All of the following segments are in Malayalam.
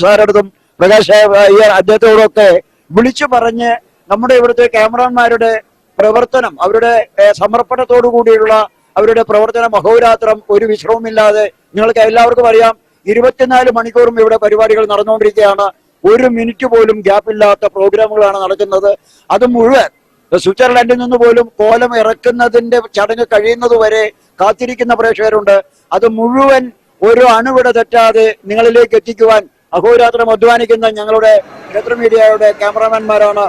സാറടുത്തും പ്രകാശ് അയ്യർ അദ്ദേഹത്തോടൊക്കെ വിളിച്ചു പറഞ്ഞ് നമ്മുടെ ഇവിടുത്തെ ക്യാമറമാൻമാരുടെ പ്രവർത്തനം, അവരുടെ സമർപ്പണത്തോടു കൂടിയുള്ള അവരുടെ പ്രവർത്തനം അഹോരാത്രം ഒരു വിശ്രമമില്ലാതെ, നിങ്ങൾക്ക് എല്ലാവർക്കും അറിയാം 24 മണിക്കൂറും ഇവിടെ പരിപാടികൾ നടന്നുകൊണ്ടിരിക്കുകയാണ്. ഒരു മിനിറ്റ് പോലും ഗ്യാപ്പില്ലാത്ത പ്രോഗ്രാമുകളാണ് നടക്കുന്നത്. അത് മുഴുവൻ സ്വിറ്റ്സർലൻഡിൽ നിന്ന് പോലും കോലം ഇറക്കുന്നതിന്റെ ചടങ്ങ് കഴിയുന്നതുവരെ കാത്തിരിക്കുന്ന പ്രേക്ഷകരുണ്ട്. അത് മുഴുവൻ ഒരു അണുവിട തെറ്റാതെ നിങ്ങളിലേക്ക് എത്തിക്കുവാൻ അഹോരാത്രം അധ്വാനിക്കുന്ന ഞങ്ങളുടെ ക്ഷേത്ര മീഡിയയുടെ ക്യാമറാമാൻമാരാണ്.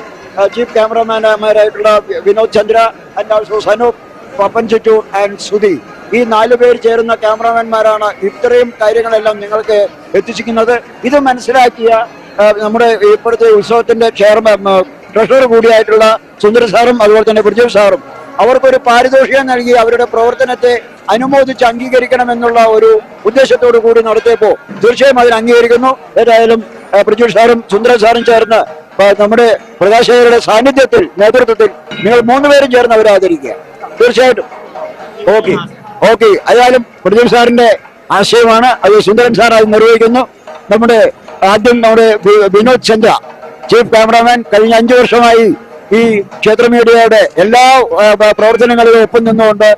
ചീഫ് ക്യാമറാമാൻമാരായിട്ടുള്ള Vinod Chandra and also Sanoop, Pappan Chittoor and Sudhi. ഈ 4 പേർ ചേരുന്ന ക്യാമറാമാൻമാരാണ് ഇത്രയും കാര്യങ്ങളെല്ലാം നിങ്ങൾക്ക് എത്തിച്ചിരിക്കുന്നത്. ഇത് മനസ്സിലാക്കിയ നമ്മുടെ ഇപ്പോഴത്തെ ഉത്സവത്തിന്റെ ട്രഷറർ കൂടിയായിട്ടുള്ള സുന്ദര സാറും അതുപോലെ തന്നെ പ്രജീവ് സാറും അവർക്കൊരു പാരിതോഷികം നൽകി അവരുടെ പ്രവർത്തനത്തെ അനുമോദിച്ച് അംഗീകരിക്കണമെന്നുള്ള ഒരു ഉദ്ദേശത്തോടു കൂടി നടത്തിയപ്പോൾ തീർച്ചയായും അതിന് അംഗീകരിക്കുന്നു. ഏതായാലും പ്രജീവ് സാറും സുന്ദര സാറും ചേർന്ന് നമ്മുടെ പ്രകാശകരുടെ സാന്നിധ്യത്തിൽ, നേതൃത്വത്തിൽ നിങ്ങൾ 3 പേരും ചേർന്ന് അവരെ ആദരിക്കുക. തീർച്ചയായിട്ടും ഓക്കെ. ഏതായാലും പ്രജീവ് സാറിന്റെ ആശയമാണ് അത്, സുന്ദരൻ സാർ അത് നിർവഹിക്കുന്നു. ആദ്യം നമ്മുടെ വിനോദ് ചന്ദ്ര, ചീഫ് ക്യാമറാമാൻ, കഴിഞ്ഞ 5 വർഷമായി ഈ ക്ഷേത്ര മീഡിയയുടെ എല്ലാ പ്രവർത്തനങ്ങളിലും ഒപ്പം നിന്നുകൊണ്ട്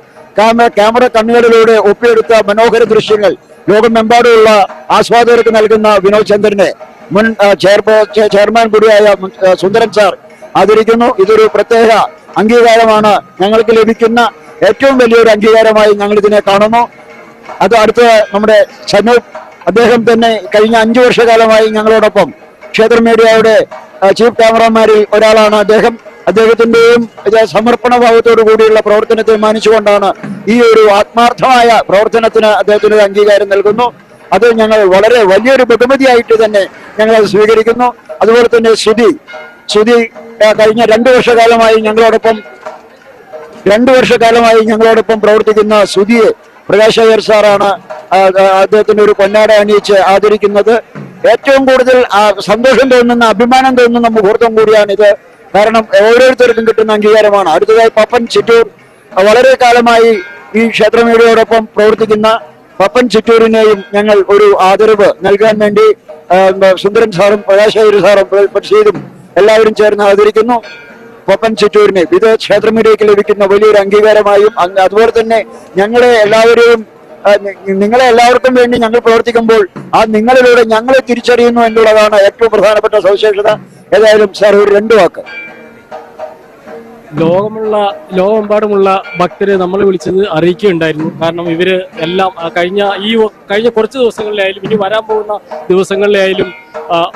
ക്യാമറ കണ്ണുകളിലൂടെ ഒപ്പിയെടുത്ത മനോഹര ദൃശ്യങ്ങൾ ലോകമെമ്പാടുമുള്ള ആസ്വാദകർക്ക് നൽകുന്ന വിനോദ് ചന്ദ്രനെ മുൻ ചെയർമാൻ കൂടിയായ സുന്ദരൻ സാർ ആദരിക്കുന്നു. ഇതൊരു പ്രത്യേക അംഗീകാരമാണ്, ഞങ്ങൾക്ക് ലഭിക്കുന്ന ഏറ്റവും വലിയൊരു അംഗീകാരമായി ഞങ്ങൾ ഇതിനെ കാണുന്നു. അത് അടുത്ത നമ്മുടെ സനൂപ്, അദ്ദേഹം തന്നെ കഴിഞ്ഞ 5 വർഷക്കാലമായി ഞങ്ങളോടൊപ്പം ക്ഷേത്ര മീഡിയയുടെ ചീഫ് ക്യാമറമാരിൽ ഒരാളാണ്. അദ്ദേഹത്തിന്റെയും സമർപ്പണ ഭാവത്തോടു കൂടിയുള്ള പ്രവർത്തനത്തെ മാനിച്ചുകൊണ്ടാണ് ഈ ഒരു ആത്മാർത്ഥമായ പ്രവർത്തനത്തിന് അദ്ദേഹത്തിന് ഒരു അംഗീകാരം നൽകുന്നു. അത് ഞങ്ങൾ വളരെ വലിയൊരു ബഹുമതിയായിട്ട് തന്നെ ഞങ്ങൾ അത് സ്വീകരിക്കുന്നു. അതുപോലെ തന്നെ സുധി കഴിഞ്ഞ 2 വർഷക്കാലമായി ഞങ്ങളോടൊപ്പം പ്രവർത്തിക്കുന്ന സുധിയെ പ്രകാശ് അയ്യർ സാറാണ് അദ്ദേഹത്തിന് ഒരു പൊന്നാട അണിയിച്ച് ആദരിക്കുന്നത്. ഏറ്റവും കൂടുതൽ സന്തോഷം തോന്നുന്ന, അഭിമാനം തോന്നുന്ന മുഹൂർത്തം കൂടിയാണിത്. കാരണം ഓരോരുത്തർക്കും കിട്ടുന്ന അംഗീകാരമാണ്. അടുത്തതായി പപ്പൻ ചിറ്റൂർ, വളരെ കാലമായി ഈ ക്ഷേത്ര മീഡിയയോടൊപ്പം പ്രവർത്തിക്കുന്ന പപ്പൻ ചിറ്റൂരിനെയും ഞങ്ങൾ ഒരു ആദരവ് നൽകാൻ വേണ്ടി സുന്ദരൻ സാറും പ്രകാശ് അയ്യർ സാറും പ്രസീദും എല്ലാവരും ചേർന്ന് ആദരിക്കുന്നു. പപ്പൻ ചിറ്റൂരിനെ ഇത് ക്ഷേത്ര മീഡിയയ്ക്ക് ലഭിക്കുന്ന വലിയൊരു അംഗീകാരമായും, അതുപോലെ തന്നെ നിങ്ങളെ എല്ലാവർക്കും വേണ്ടി ഞങ്ങൾ പ്രവർത്തിക്കുമ്പോൾ ആ നിങ്ങളിലൂടെ ഞങ്ങളെ തിരിച്ചറിയുന്നു എന്നുള്ളതാണ് ഏറ്റവും പ്രധാനപ്പെട്ട സവിശേഷത. ഏതായാലും സാർ ഒരു 2 വാക്ക്. ലോകമെമ്പാടുമുള്ള ഭക്തരെ നമ്മൾ വിളിച്ചത് അറിയിക്കുകയുണ്ടായിരുന്നു. കാരണം ഇവര് എല്ലാം കഴിഞ്ഞ കുറച്ച് ദിവസങ്ങളിലായാലും ഇനി വരാൻ പോകുന്ന ദിവസങ്ങളിലായാലും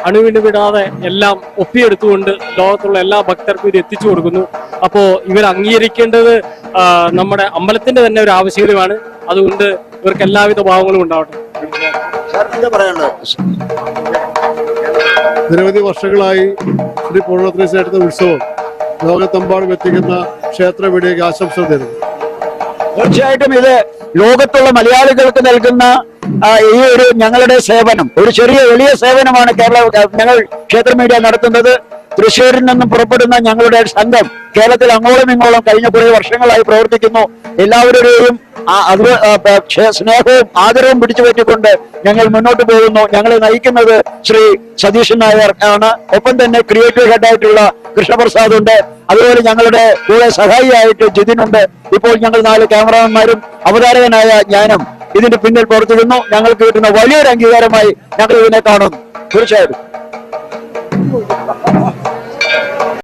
അണുവിടാതെ എല്ലാം ഒപ്പിയെടുത്തുകൊണ്ട് ലോകത്തുള്ള എല്ലാ ഭക്തർക്കും ഇത് എത്തിച്ചു കൊടുക്കുന്നു. അപ്പോൾ ഇവർ അംഗീകരിക്കേണ്ടത് നമ്മുടെ അമ്പലത്തിന്റെ തന്നെ ഒരു ആവശ്യകതയാണ്. അതുകൊണ്ട് ഇവർക്ക് എല്ലാവിധ ഭാവങ്ങളും ഉണ്ടാവട്ടെ. നിരവധി വർഷങ്ങളായി ശ്രീ പൂർണ്ണത്രയ ക്ഷേത്ര ഉത്സവം ലോകത്തെമ്പാടും എത്തിക്കുന്ന ക്ഷേത്ര മീഡിയയ്ക്ക് ആശംസ തരുന്നു. തീർച്ചയായിട്ടും ഇത് ലോകത്തുള്ള മലയാളികൾക്ക് നൽകുന്ന ഈ ഒരു ഞങ്ങളുടെ സേവനം, ഒരു വലിയ സേവനമാണ് ഞങ്ങൾ ക്ഷേത്ര മീഡിയ നടത്തുന്നത്. തൃശ്ശൂരിൽ നിന്നും പുറപ്പെടുന്ന ഞങ്ങളുടെ സംഘം കേരളത്തിൽ അങ്ങോളം ഇങ്ങോളം കഴിഞ്ഞ കുറേ വർഷങ്ങളായി പ്രവർത്തിക്കുന്നു. എല്ലാവരുടെയും സ്നേഹവും ആദരവും പിടിച്ചു പറ്റിക്കൊണ്ട് ഞങ്ങൾ മുന്നോട്ട് പോകുന്നു. ഞങ്ങളെ നയിക്കുന്നത് ശ്രീ സതീശൻ നായർ ആണ്. ഒപ്പം തന്നെ ക്രിയേറ്റീവ് ഹെഡായിട്ടുള്ള കൃഷ്ണപ്രസാദ് ഉണ്ട്. അതുപോലെ ഞങ്ങളുടെ കൂടെ സഹായിയായിട്ട് ജിതിനുണ്ട്. ഇപ്പോൾ ഞങ്ങൾ 4 ക്യാമറാമാന്മാരും അവതാരകനായ ഞാനും ഇതിന്റെ പിന്നിൽ പ്രവർത്തിക്കുന്നു. ഞങ്ങൾക്ക് കിട്ടുന്ന വലിയൊരു അംഗീകാരമായി ഞങ്ങൾ ഇതിനെ കാണുന്നു. തീർച്ചയായിട്ടും